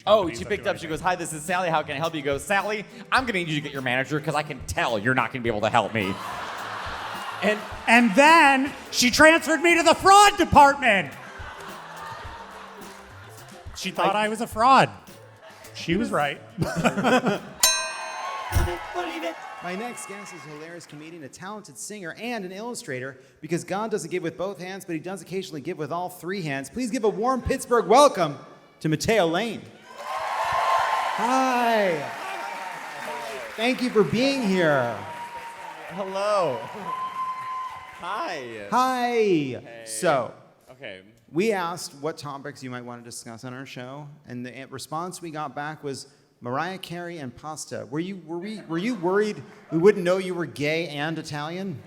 Oh, she picked up. She goes, "Hi, this is Sally. How can I help you?" He goes, "Sally, I'm going to need you to get your manager because I can tell you're not going to be able to help me." And then she transferred me to the fraud department. She thought I was a fraud. She was right. My next guest is a hilarious comedian, a talented singer, and an illustrator because God doesn't give with both hands, but he does occasionally give with all three hands. Please give a warm Pittsburgh welcome to Matteo Lane. Hi. Thank you for being here. Hello. Hi. Hi. Hey. So, Okay. we asked what topics you might want to discuss on our show, and the response we got back was Mariah Carey and pasta. Were you worried we wouldn't know you were gay and Italian?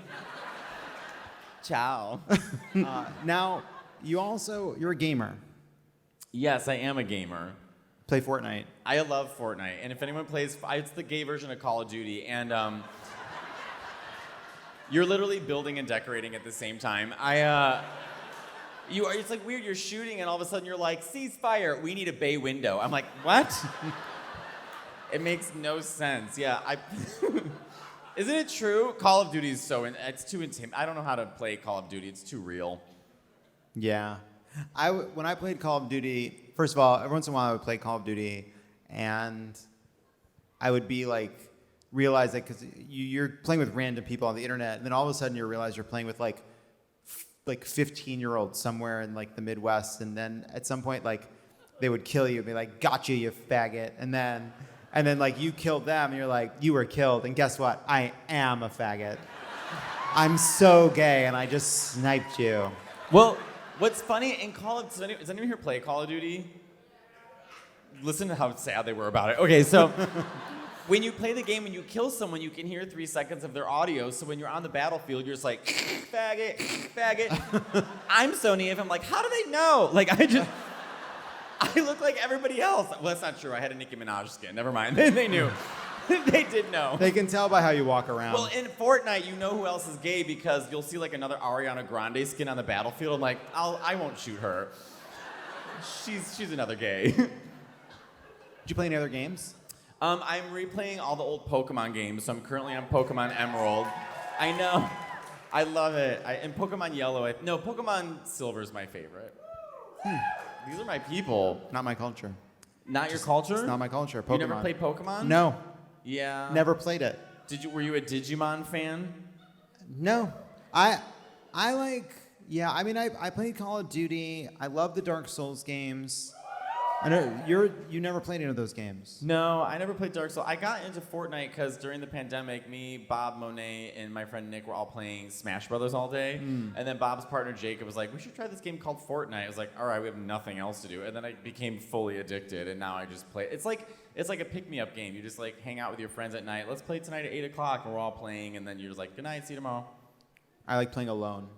Ciao. Now, you're a gamer. Yes, I am a gamer. Play Fortnite. I love Fortnite, and if anyone plays, it's the gay version of Call of Duty, and you're literally building and decorating at the same time. It's like weird. You're shooting, and all of a sudden you're like, "Ceasefire! We need a bay window." I'm like, "What?" It makes no sense. Yeah, Isn't it true? Call of Duty is it's too intimidating. I don't know how to play Call of Duty. It's too real. Yeah. When I played Call of Duty, first of all, every once in a while I would play Call of Duty, and I would be like, realize that because you're playing with random people on the internet, and then all of a sudden you realize you're playing with like 15-year-olds somewhere in like the Midwest, and then at some point like they would kill you and be like, "Gotcha, you faggot," and then like you killed them, and you're like, "You were killed," and guess what? I am a faggot. I'm so gay, and I just sniped you. Well, what's funny in does anyone here play Call of Duty? Listen to how sad they were about it. Okay, so when you play the game and you kill someone, you can hear 3 seconds of their audio. So when you're on the battlefield, you're just like, "Faggot, faggot." I'm so naive. I'm like, how do they know? Like, I look like everybody else. Well, that's not true. I had a Nicki Minaj skin. Never mind. They knew. They did know. They can tell by how you walk around. Well, in Fortnite, you know who else is gay because you'll see like another Ariana Grande skin on the battlefield. I'm like, I won't shoot her. She's another gay. Did you play any other games? I'm replaying all the old Pokemon games, so I'm currently on Pokemon Emerald. I know. I love it. And Pokemon Yellow. Pokemon Silver is my favorite. These are my people. Not my culture. Not your culture? It's not my culture. Pokemon. You never played Pokemon? No. Yeah. Never played it. Were you a Digimon fan? No. I played Call of Duty. I love the Dark Souls games. I know you never played any of those games. No, I never played Dark Souls. I got into Fortnite because during the pandemic, me, Bob, Monet, and my friend Nick were all playing Smash Brothers all day. And then Bob's partner Jacob was like, "We should try this game called Fortnite." I was like, "All right, we have nothing else to do." And then I became fully addicted, and now I just play. It's like a pick-me-up game. You just like hang out with your friends at night. Let's play tonight at 8 o'clock, and we're all playing. And then you're just like, "Good night, see you tomorrow." I like playing alone.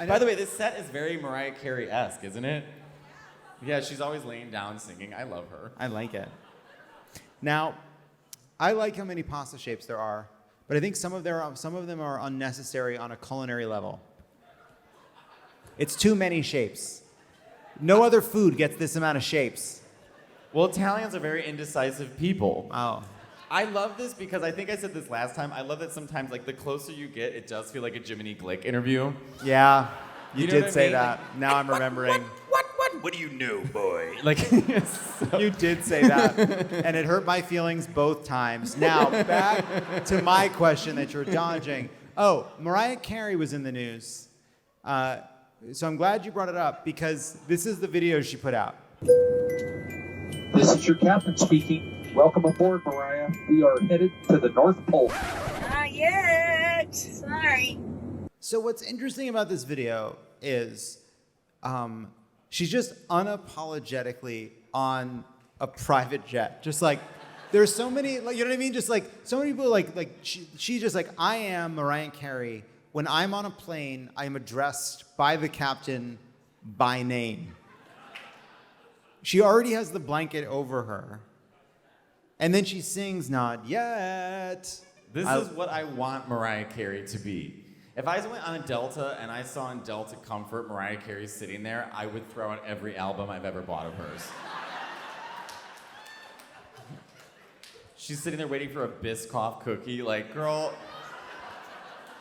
By the way, this set is very Mariah Carey-esque, isn't it? Yeah, she's always laying down singing. I love her. I like it. Now, I like how many pasta shapes there are, but I think some of them are unnecessary on a culinary level. It's too many shapes. No other food gets this amount of shapes. Well, Italians are very indecisive people. Oh. I love this because I think I said this last time. I love that sometimes, like, the closer you get, it does feel like a Jiminy Glick interview. Yeah, you know what did I say mean? that. Now I'm remembering. What do you know, boy? Like, You did say that, and it hurt my feelings both times. Now, back to my question that you're dodging. Oh, Mariah Carey was in the news. So I'm glad you brought it up because this is the video she put out. This is your captain speaking. Welcome aboard, Mariah. We are headed to the North Pole. Not yet. Sorry. So what's interesting about this video is she's just unapologetically on a private jet. Just like, there's so many, like, you know what I mean? Just like, so many people she's just like, I am Mariah Carey. When I'm on a plane, I am addressed by the captain by name. She already has the blanket over her. And then she sings, "Not Yet." This is what I want Mariah Carey to be. If I went on a Delta and I saw in Delta Comfort Mariah Carey sitting there, I would throw out every album I've ever bought of hers. She's sitting there waiting for a Biscoff cookie. Like, girl,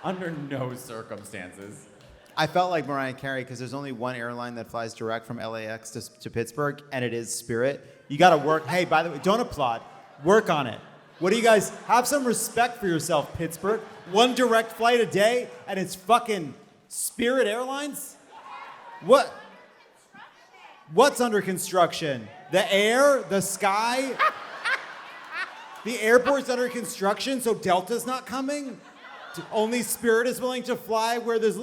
under no circumstances. I felt like Mariah Carey because there's only one airline that flies direct from LAX to Pittsburgh, and it is Spirit. You got to work. Hey, by the way, don't applaud. Work on it. What do you guys have some respect for yourself, Pittsburgh? One direct flight a day, and it's fucking Spirit Airlines? What? What's under construction? The air? The sky? The airport's under construction, so Delta's not coming? Only Spirit is willing to fly where there's...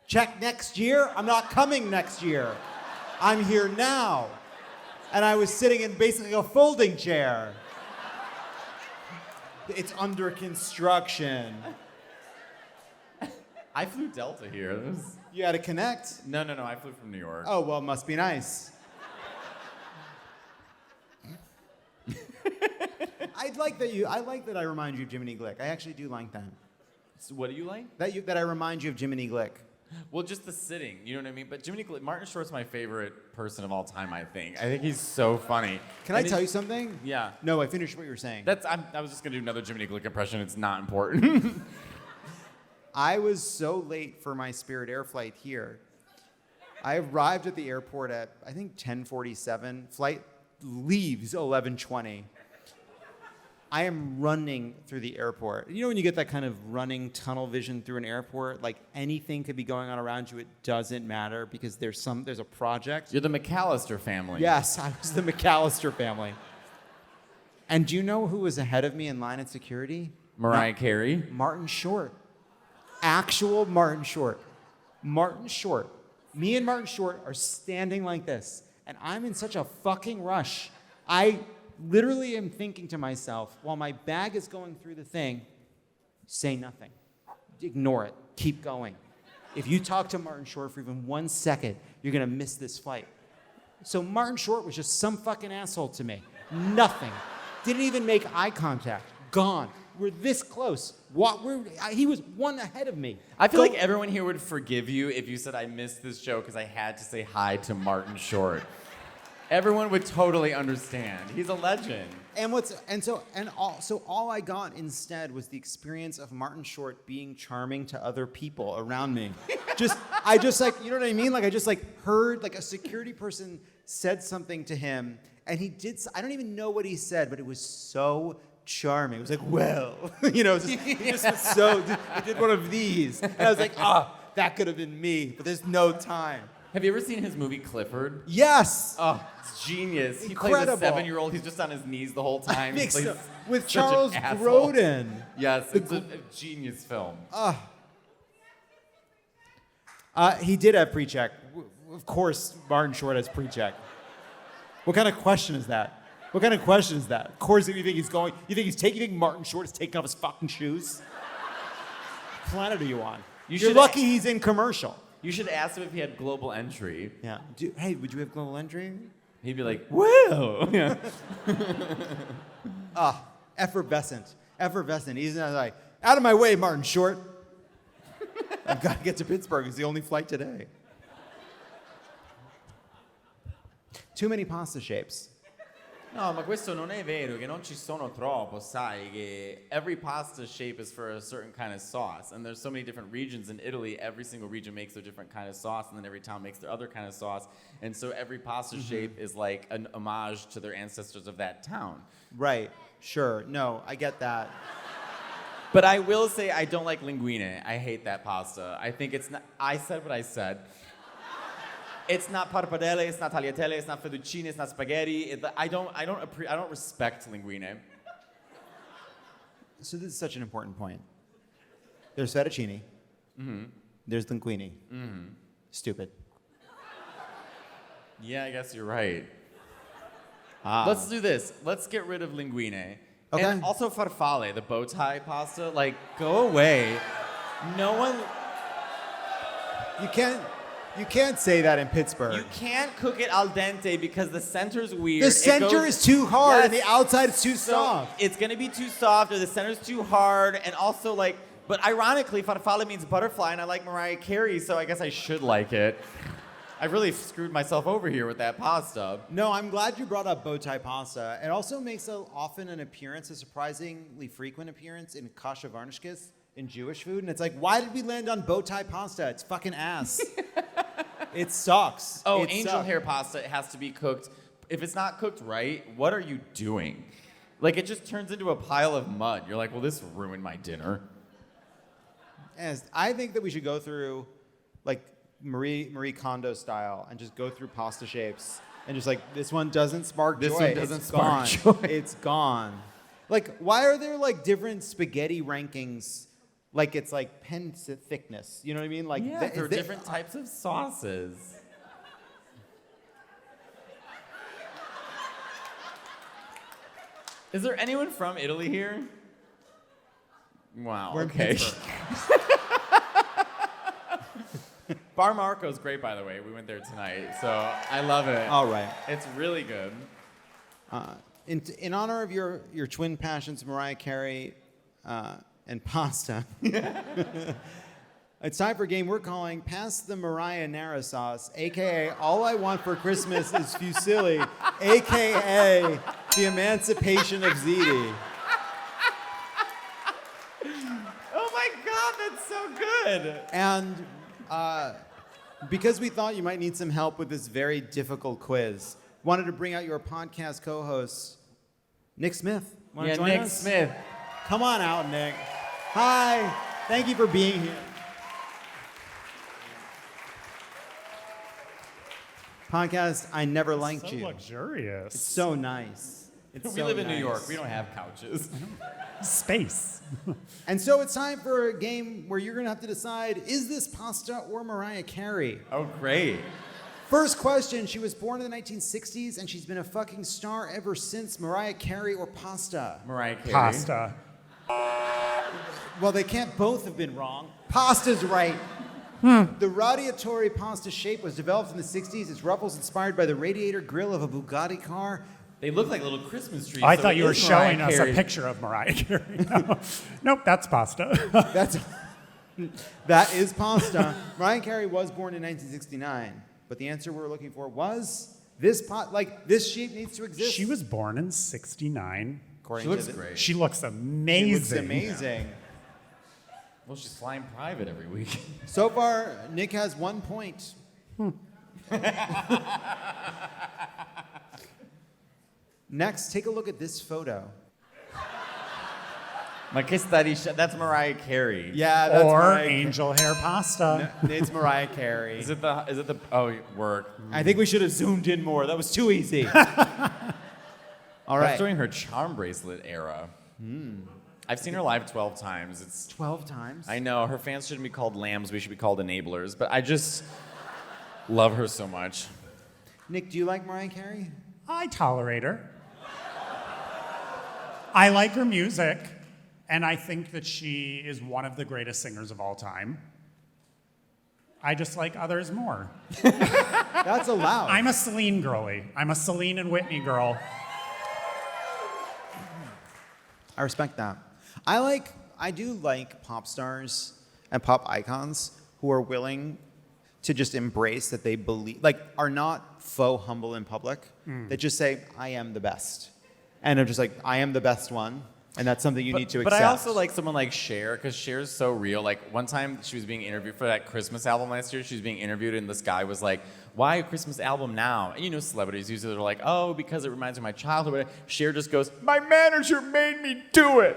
Check next year? I'm not coming next year. I'm here now. And I was sitting in basically a folding chair. It's under construction. I flew Delta here. You had to connect? No, I flew from New York. Oh, well, it must be nice. I like that I remind you of Jiminy Glick. I actually do like that. So what do you like? That I remind you of Jiminy Glick. Well, just the sitting, you know what I mean? But Martin Short's my favorite person of all time, I think. I think he's so funny. Can I tell you something? Yeah. No, I finished what you were saying. I was just going to do another Jiminy Glick impression. It's not important. I was so late for my Spirit Air flight here. I arrived at the airport at, I think, 10:47. Flight leaves 11:20. I am running through the airport. You know when you get that kind of running tunnel vision through an airport? Like anything could be going on around you. It doesn't matter because there's a project. You're the McAllister family. Yes, I was the McAllister family. And do you know who was ahead of me in line at security? Mariah Carey. Martin Short. Actual Martin Short. Martin Short. Me and Martin Short are standing like this. And I'm in such a fucking rush. I literally am thinking to myself, while my bag is going through the thing, say nothing. Ignore it. Keep going. If you talk to Martin Short for even 1 second, you're going to miss this flight. So Martin Short was just some fucking asshole to me. Nothing. Didn't even make eye contact. Gone. We're this close. He was one ahead of me. I feel like everyone here would forgive you if you said I missed this show because I had to say hi to Martin Short. Everyone would totally understand. He's a legend. So all I got instead was the experience of Martin Short being charming to other people around me. I just like, you know what I mean? Like I just like heard like a security person said something to him and he did, I don't even know what he said, but it was so charming. It was like, well, you know, he did one of these. And I was like, that could have been me, but there's no time. Have you ever seen his movie Clifford? Yes. Oh, it's genius. Incredible. He plays a 7-year-old. He's just on his knees the whole time. He plays with such Charles an asshole. Grodin. Yes, it's a genius film. He did have pre-check. Of course, Martin Short has pre-check. What kind of question is that? What kind of question is that? Of course, you think you think Martin Short is taking off his fucking shoes? What planet are you on? You're lucky he's in commercial. You should ask him if he had global entry. Yeah. Hey, would you have global entry? He'd be like, well. Yeah. Effervescent. He's not like, out of my way, Martin Short. I've got to get to Pittsburgh. It's the only flight today. Too many pasta shapes. No, ma questo non è vero, che non ci sono troppo, sai, che every pasta shape is for a certain kind of sauce. And there's so many different regions in Italy, every single region makes their different kind of sauce, and then every town makes their other kind of sauce. And so every pasta shape is like an homage to their ancestors of that town. Right, sure. No, I get that. But I will say I don't like linguine. I hate that pasta. I think it's not, I said what I said. It's not pappardelle, it's not tagliatelle, it's not fettuccine, it's not spaghetti. I don't respect linguine. So this is such an important point. There's fettuccine. Mm-hmm. There's linguine. Mm-hmm. Stupid. Yeah, I guess you're right. Let's do this. Let's get rid of linguine. Okay. And also farfalle, the bow tie pasta. Like, go away. No one... You can't say that in Pittsburgh. You can't cook it al dente because the center's weird. The center is too hard and the outside is too so soft. It's gonna be too soft or the center's too hard, and also like But ironically, farfalle means butterfly, and I like Mariah Carey, so I guess I should like it. I really screwed myself over here with that pasta. No, I'm glad you brought up bow tie pasta. It also makes often an appearance, a surprisingly frequent appearance in kasha varnishkis in Jewish food. And it's like, why did we land on bow tie pasta? It's fucking ass. It sucks. Oh, It angel sucks. hair pasta has to be cooked. If it's not cooked right, what are you doing? Like, it just turns into a pile of mud. You're like, well, this ruined my dinner. Yes, I think that we should go through, like, Marie Kondo style and just go through pasta shapes and just like, this one doesn't spark joy. This one doesn't It's spark gone. joy. It's gone. Like, why are there like different spaghetti rankings? Like it's like pen thickness. You know what I mean? Like Yeah, there are different types of sauces. Is there anyone from Italy here? Wow, We're in okay. Pittsburgh. Bar Marco's great, by the way. We went there tonight, so I love it. All right. It's really good. In honor of your twin passions, Mariah Carey and pasta, it's time for a game we're calling Pass the Mariah Nara Sauce, a.k.a. All I Want for Christmas is Fusilli, a.k.a. The Emancipation of Ziti. Oh my God, that's so good. And because we thought you might need some help with this very difficult quiz, wanted to bring out your podcast co-host, Nick Smith. Wanna join Nick us? Smith. Come on out, Nick. Hi. Thank you for being here. Podcast, I Never Liked So You. luxurious. It's so nice. It's We so live in New nice. York. We don't have couches. Space. And so it's time for a game where you're going to have to decide, is this pasta or Mariah Carey? Oh, great. First question, she was born in the 1960s and she's been a fucking star ever since. Mariah Carey or pasta? Mariah Carey. Pasta. Well, they can't both have been wrong. Pasta's right. The radiatori pasta shape was developed in the 60s. Its ruffles inspired by the radiator grille of a Bugatti car. They look like little Christmas trees. I so thought it you were is Mariah showing us a Carey. picture of Mariah Carey. Nope, that's pasta. That's that is pasta. Mariah Carey was born in 1969, but the answer we were looking for was this this shape needs to exist. She was born in '69. According She looks to the- great. She looks amazing. She looks amazing. Well, she's flying private every week. So far, Nick has 1 point. Next, take a look at this photo. Ma che sta dic- That's Mariah Carey. Yeah, that's Or Mariah angel hair pasta. It's Mariah Carey. Is it the? Oh, work. I think we should have zoomed in more. That was too easy. All That's right. during her charm bracelet era. I've seen her live 12 times. It's 12 times. I know her fans shouldn't be called lambs. We should be called enablers. But I just love her so much. Nick, do you like Mariah Carey? I tolerate her. I like her music, and I think that she is one of the greatest singers of all time. I just like others more. That's allowed. I'm a Celine girly. I'm a Celine and Whitney girl. I respect that. I do like pop stars and pop icons who are willing to just embrace that they believe, like, are not faux humble in public. That just say, I am the best. And are just like, I am the best one. And that's something you need to But accept. I also like someone like Cher, because Cher's so real. Like, one time she was being interviewed for that Christmas album last year. She was being interviewed, and this guy was like, why a Christmas album now? And you know, celebrities usually are like, oh, because it reminds me of my childhood. Cher just goes, my manager made me do it.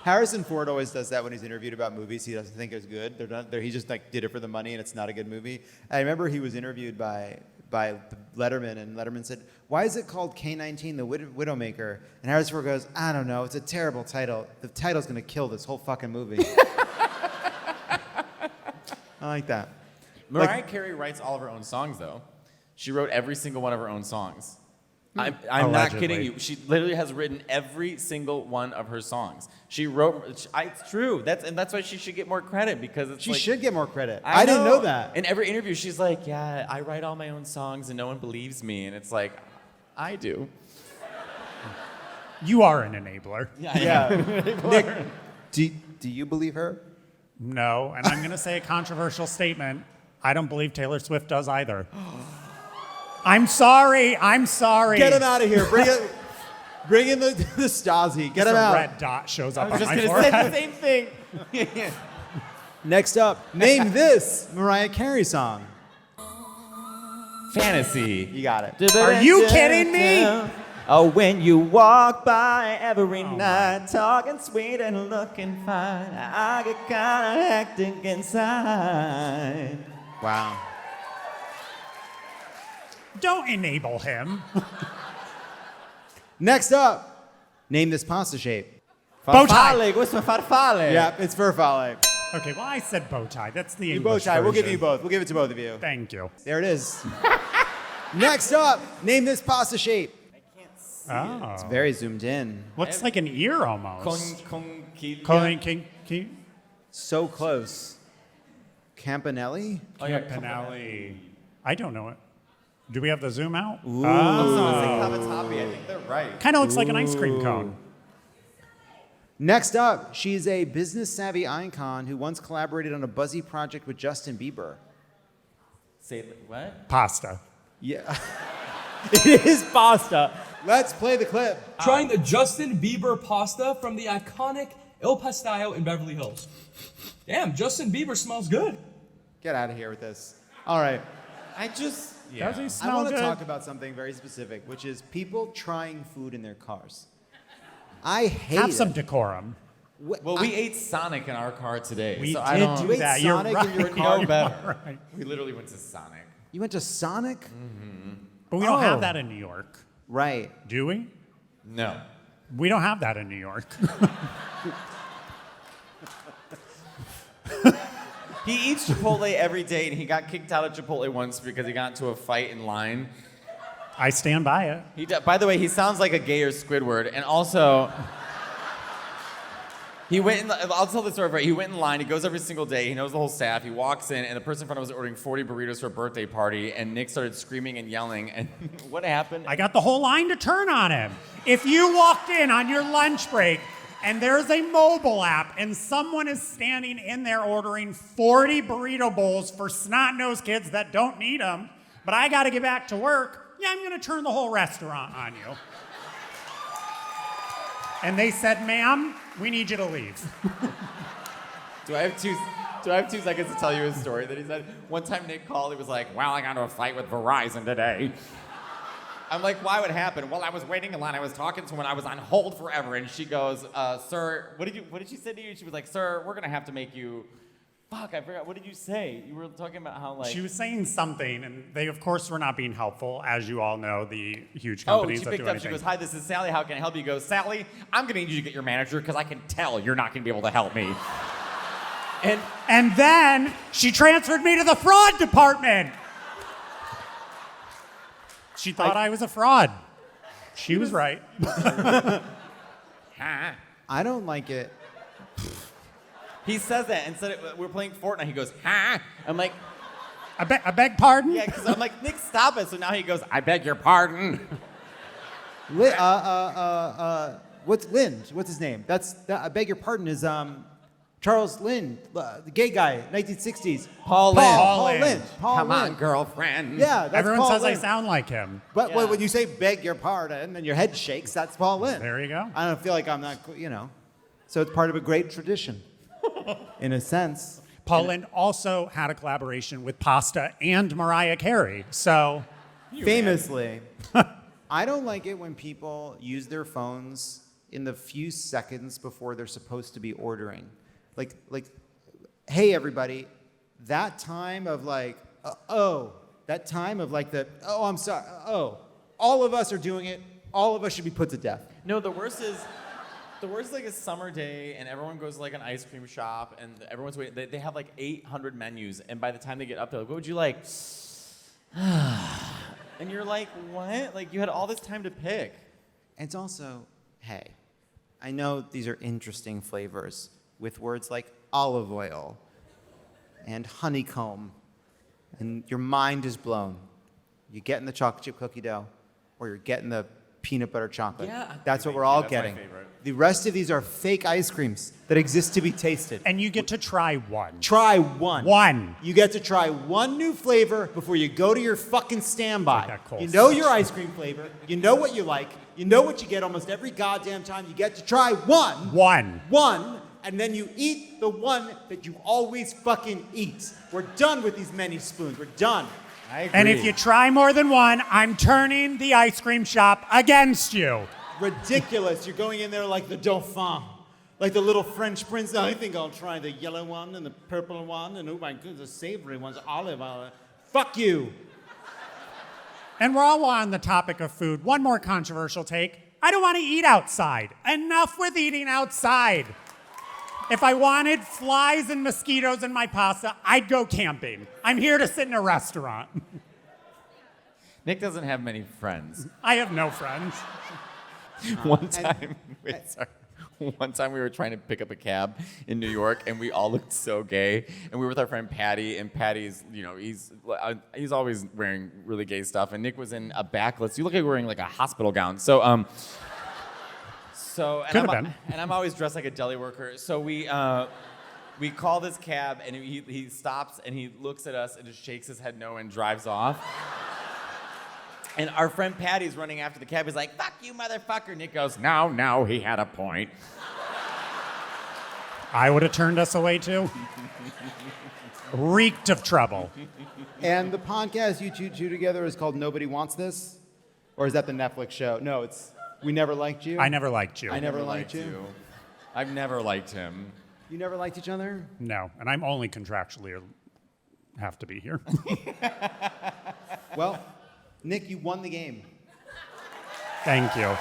Harrison Ford always does that when he's interviewed about movies he doesn't think is good. He just like did it for the money and it's not a good movie. I remember he was interviewed by Letterman, and Letterman said, why is it called K-19, the Widowmaker? And Harrison Ford goes, I don't know, it's a terrible title. The title's gonna kill this whole fucking movie. I like that. Mariah Carey writes all of her own songs, though. She wrote every single one of her own songs. I'm not Allegedly. kidding you. She literally has written every single one of her songs. She wrote. It's true. That's why she should get more credit, because it's She like, should get more credit. I didn't know that. In every interview, she's like, "Yeah, I write all my own songs, and no one believes me." And it's like, I do. You are an enabler. Yeah. Nick, do you believe her? No, and I'm going to say a controversial statement. I don't believe Taylor Swift does either. I'm sorry. Get him out of here. Bring in the Stasi. Get Just him a out. red dot shows up on Just my gonna forehead. say the same thing. Next up, name this Mariah Carey song. Fantasy. You got it. Are you kidding me? Oh, when you walk by every night, talking sweet and looking fine, I get kind of hectic inside. Wow. Don't enable him. Next up, name this pasta shape. Bow tie. Farfalle, questo è farfalle. Yeah, it's farfalle. Okay, well, I said bow tie. That's the You bow English tie. We'll give version. you both. We'll give it to both of you. Thank you. There it is. Next up, name this pasta shape. Oh. It's very zoomed in. Looks like an ear almost. Conchiglia. So close. Campanelli? Oh, yeah, Campanelli. I don't know it. Do we have the zoom out? Someone say cavatappi. I think they're right. Kind of looks like an ice cream cone. Next up, she's a business-savvy icon who once collaborated on a buzzy project with Justin Bieber. Say what? Pasta. Yeah. It is pasta. Let's play the clip. Trying the Justin Bieber pasta from the iconic Il Pastillo in Beverly Hills. Damn, Justin Bieber smells good. Get out of here with this. All right. Does he I smell want to good? talk about something very specific, which is people trying food in their cars. I hate Have it. some decorum. Well, we ate Sonic in our car today. We so did I don't, do You ate that. You're Sonic right. in your We're car? no better. Right. We literally went to Sonic. You went to Sonic? But we don't Oh. have that in New York. Right. Do we? No. We don't have that in New York. He eats Chipotle every day, and he got kicked out of Chipotle once because he got into a fight in line. I stand by it. By the way, he sounds like a gayer Squidward, and also, he went in. I'll tell the story. Right, he went in line. He goes every single day. He knows the whole staff. He walks in, and the person in front of him was ordering 40 burritos for a birthday party, and Nick started screaming and yelling. And what happened? I got the whole line to turn on him. If you walked in on your lunch break and there's a mobile app and someone is standing in there ordering 40 burrito bowls for snot-nosed kids that don't need them, but I got to get back to work, yeah, I'm going to turn the whole restaurant on you. And they said, ma'am, we need you to leave. Do I have 2 seconds to tell you his story that he said? One time Nick called, he was like, well, I got into a fight with Verizon today. I'm like, why would it happen? Well, I was waiting in line, I was talking to someone, I was on hold forever, and she goes, sir, what did she say to you? She was like, sir, we're gonna have to make you, fuck, I forgot, what did you say? You were talking about how like... She was saying something, and they, of course, were not being helpful, as you all know, the huge Oh, companies she that picked do up, she anything. goes, hi, this is Sally, how can I help you? He goes, Sally, I'm gonna need you to get your manager, because I can tell you're not gonna be able to help me. And then she transferred me to the fraud department. She thought I was a fraud. She was right. I don't like it. He says that instead we're playing Fortnite. He goes, "Ha!" I'm like, I beg pardon? yeah, because I'm like, Nick, stop it. So now he goes, I beg your pardon. What's Lind? What's his name? I beg your pardon. Is Charles Lind, the gay guy, 1960s. Paul Lynde. Paul Lynde. Lynde. Paul Come on, Lynde. girlfriend. Yeah, that's Everyone Paul says I Lynde. sound like him. But Yeah. when you say beg your pardon and your head shakes, that's Paul Lynde. There you go. I don't feel like I'm not, So it's part of a great tradition, in a sense. Paul Lynde also had a collaboration with Pasta and Mariah Carey. So, Famously, I don't like it when people use their phones in the few seconds before they're supposed to be ordering. Like, hey everybody, that time of like, that time of like I'm sorry, all of us are doing it. All of us should be put to death. No, the worst is like a summer day and everyone goes to like an ice cream shop and everyone's waiting. They have like 800 menus and by the time they get up, they're like, what would you like? And you're like, what? Like you had all this time to pick. And it's also, hey, I know these are interesting flavors with words like olive oil and honeycomb, and your mind is blown. You're getting the chocolate chip cookie dough, or you're getting the peanut butter chocolate. Yeah. That's what we're all That's my getting. favorite. The rest of these are fake ice creams that exist to be tasted. And you get to try one. Try one. One. You get to try one new flavor before you go to your fucking standby. that cold You know your ice cream flavor. You know what you like. You know what you get almost every goddamn time. You get to try one. One. One. And then you eat the one that you always fucking eat. We're done with these many spoons. We're done. I agree. And if you try more than one, I'm turning the ice cream shop against you. Ridiculous. You're going in there like the Dauphin. Like the little French prince. I think I'll try the yellow one and the purple one. And oh my goodness, the savory one's olive oil. Fuck you. And we're all on the topic of food. One more controversial take. I don't want to eat outside. Enough with eating outside. If I wanted flies and mosquitoes in my pasta, I'd go camping. I'm here to sit in a restaurant. Nick doesn't have many friends. I have no friends. One time we were trying to pick up a cab in New York, and we all looked so gay. And we were with our friend Patty, and Patty's, he's always wearing really gay stuff. And Nick was in a backless. You look like you're wearing like a hospital gown. And Could have been. And I'm always dressed like a deli worker. So we call this cab, and he stops, and he looks at us, and just shakes his head no and drives off. And our friend Patty's running after the cab. He's like, "Fuck you, motherfucker." Nick goes, No, he had a point. I would have turned us away too. Reeked of trouble. And the podcast you two do together is called Nobody Wants This? Or is that the Netflix show? No, it's We Never Liked You. I never liked you. I never liked you. I've never liked him. You never liked each other? No, and I'm only contractually have to be here. Well, Nick, you won the game. Thank you.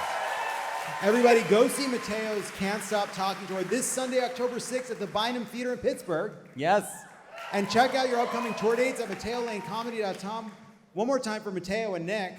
Everybody, go see Matteo's Can't Stop Talking tour this Sunday, October 6th at the Bynum Theater in Pittsburgh. Yes. And check out your upcoming tour dates at MatteoLaneComedy.com. One more time for Matteo and Nick.